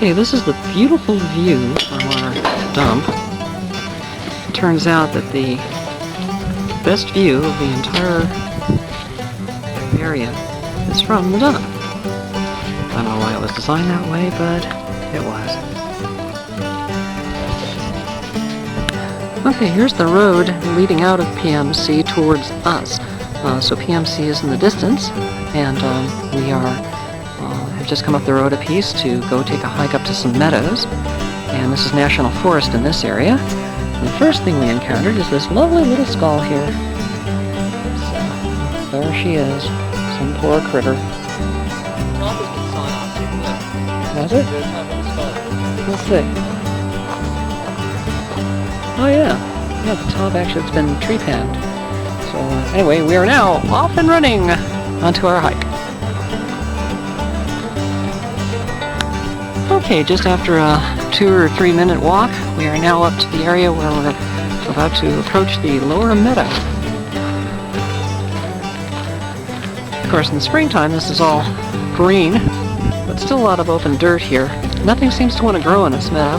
Okay, this is the beautiful view from our dump. It turns out that the best view of the entire area is from the dump. I don't know why it was designed that way, but it was. Okay, here's the road leading out of PMC towards us. So PMC is in the distance, and we have just come up the road a piece to go take a hike up to some meadows. And this is National Forest in this area. And the first thing we encountered is this lovely little skull here. So, there she is. Some poor critter. Has it? Let's see. Oh yeah. Yeah, the top actually has been tree panned. So anyway, we are now off and running onto our hike. Okay, just after a 2 or 3 minute walk, we are now up to the area where we're about to approach the lower meadow. Of course, in the springtime, this is all green, but still a lot of open dirt here. Nothing seems to want to grow in this meadow.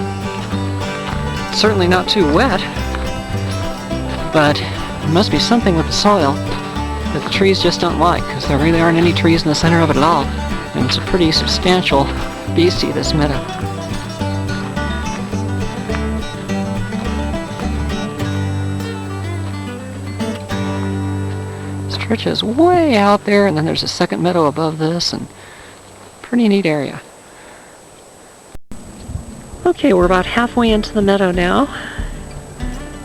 It's certainly not too wet, but there must be something with the soil that the trees just don't like, because there really aren't any trees in the center of it at all. And it's a pretty substantial beastie, this meadow. Stretches way out there, and then there's a second meadow above this, and pretty neat area. Okay, we're about halfway into the meadow now.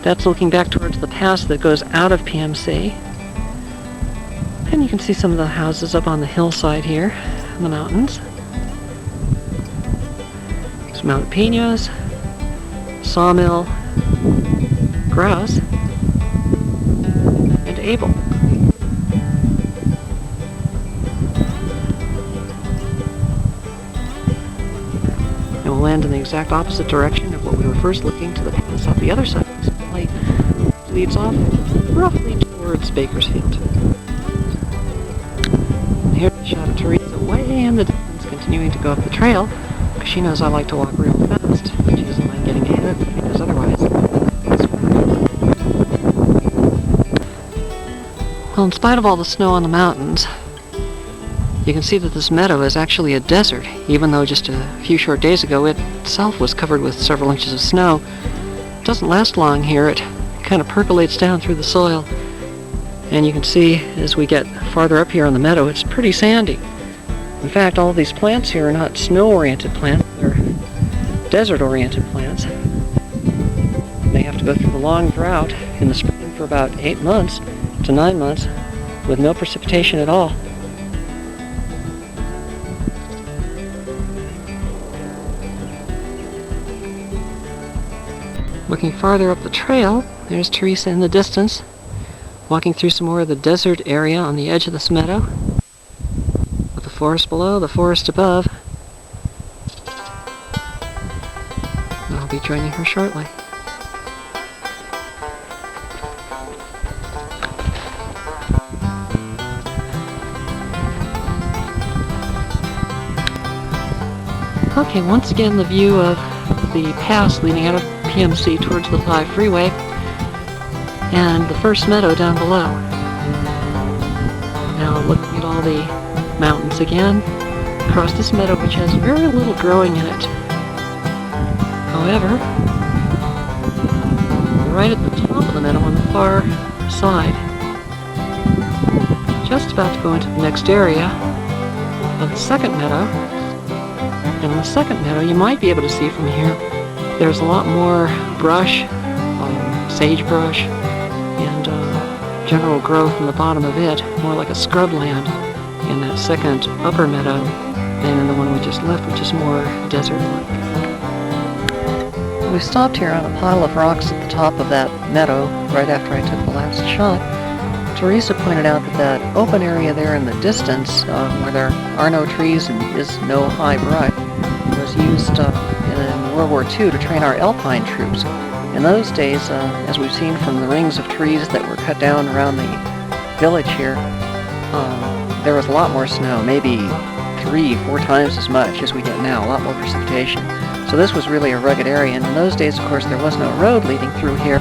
That's looking back towards the pass that goes out of PMC. And you can see some of the houses up on the hillside here in the mountains. There's Mount Pinos, Sawmill, Grouse, and Abel. And we'll land in the exact opposite direction of what we were first looking, to the pass out the other side. Leads off roughly towards Bakersfield. Here's a shot of Teresa way in the distance, continuing to go up the trail, because she knows I like to walk real fast. She doesn't mind getting ahead of me, because otherwise... Well, in spite of all the snow on the mountains, you can see that this meadow is actually a desert, even though just a few short days ago it itself was covered with several inches of snow. It doesn't last long here. It kind of percolates down through the soil, and you can see as we get farther up here on the meadow, it's pretty sandy. In fact, all of these plants here are not snow-oriented plants, they're desert-oriented plants. They have to go through the long drought in the spring for about 8 months to 9 months with no precipitation at all. Looking farther up the trail, there's Teresa in the distance, walking through some more of the desert area on the edge of this meadow, with the forest below, the forest above. I'll be joining her shortly. Okay, once again the view of the pass leading out of PMC towards the 5 freeway, and the first meadow down below. Now looking at all the mountains again, across this meadow which has very little growing in it. However, right at the top of the meadow on the far side, just about to go into the next area of the second meadow, and in the second meadow you might be able to see from here there's a lot more brush, sagebrush, and general growth in the bottom of it, more like a scrubland in that second upper meadow than in the one we just left, which is more desert-like. We stopped here on a pile of rocks at the top of that meadow right after I took the last shot. Teresa pointed out that that open area there in the distance, where there are no trees and is no high brush, was used in World War II to train our Alpine troops. In those days, as we've seen from the rings of trees that were cut down around the village here, there was a lot more snow, maybe 3-4 times as much as we get now, a lot more precipitation. So this was really a rugged area, and in those days, of course, there was no road leading through here.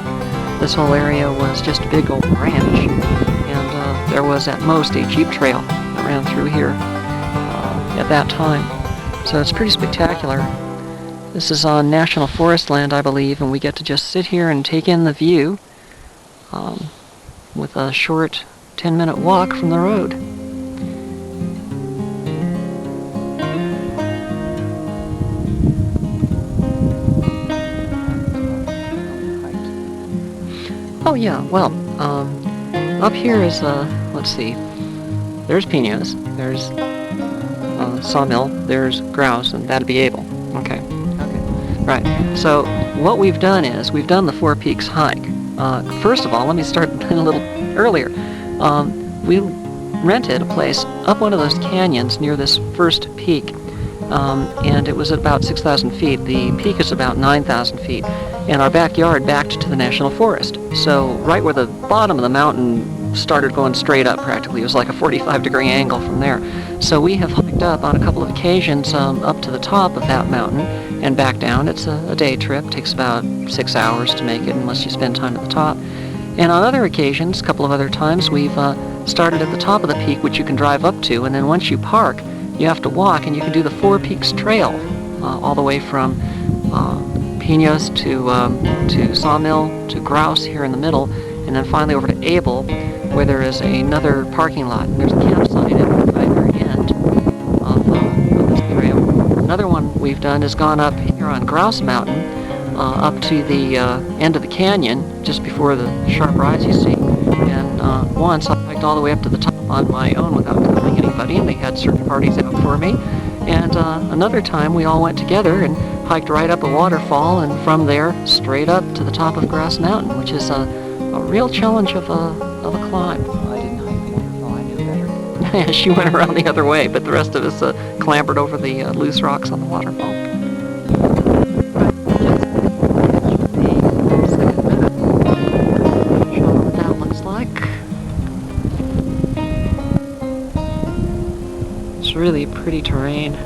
This whole area was just a big old ranch, and there was at most a jeep trail that ran through here at that time. So it's pretty spectacular. This is on National Forest land, I believe, and we get to just sit here and take in the view with a short 10-minute walk from the road. Oh yeah, well, up here is, let's see, there's pinos, there's sawmill, there's grouse, and that'd be Able. Okay. Right, so what we've done is, we've done the Four Peaks hike. First of all, let me start a little earlier. We rented a place up one of those canyons near this first peak, and it was at about 6,000 feet. The peak is about 9,000 feet, and our backyard backed to the National Forest. So right where the bottom of the mountain started going straight up practically, it was like a 45-degree angle from there. So we have hiked up on a couple of occasions up to the top of that mountain and back down. It's a day trip, takes about 6 hours to make it unless you spend time at the top. And on other occasions, a couple of other times, we've started at the top of the peak, which you can drive up to, and then once you park, you have to walk, and you can do the Four Peaks Trail all the way from Pinos to Sawmill to Grouse here in the middle, and then finally over to Able, where there is another parking lot, and there's a campsite at the very end of this trail. Another one we've done has gone up here on Grouse Mountain, up to the end of the canyon, just before the sharp rise you see. And once I hiked all the way up to the top on my own without telling anybody, and they had search parties out for me. And another time we all went together and hiked right up a waterfall, and from there straight up to the top of Grass Mountain, which is a real challenge of a climb. I didn't hike the waterfall, I knew better. She went around the other way, but the rest of us clambered over the loose rocks on the waterfall. Really pretty terrain.